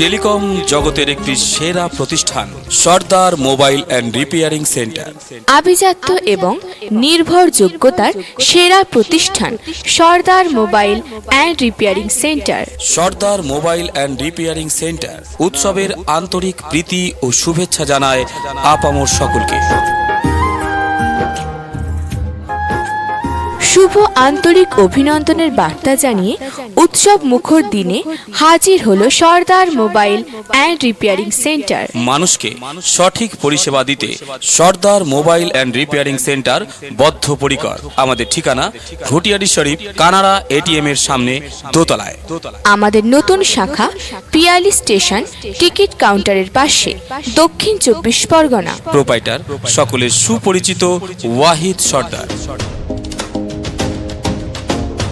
Telecom জগতের একটি সেরা প্রতিষ্ঠান Sardar mobile and repairing centre. আভিজাত্য এবং নির্ভরযোগ্যতার সেরা প্রতিষ্ঠান Sardar mobile and repairing centre. Sardar mobile and repairing centre উৎসবের আন্তরিক প্রীতি ও শুভেচ্ছা জানায় আপামর সকলকে। শুভ আন্তরিক অভিনন্দনের বার্তা জানিয়ে উৎসব মুখর দিনে হাজির হলো সর্দার মোবাইল অ্যান্ড রিপেয়ারিং সেন্টার। মানুষকে সঠিক পরিষেবা দিতে সর্দার মোবাইল অ্যান্ড রিপেয়ারিং সেন্টার বদ্ধপরিকর। আমাদের ঠিকানা ঘটিয়ারি শরীফ কানাড়া এটিএম এর সামনে দোতলায়। আমাদের নতুন শাখা পিয়ালি স্টেশন টিকিট কাউন্টারের পাশে, দক্ষিণ 24 পরগনা। প্রোপাইটার সকলের সুপরিচিত ওয়াহিদ সর্দার।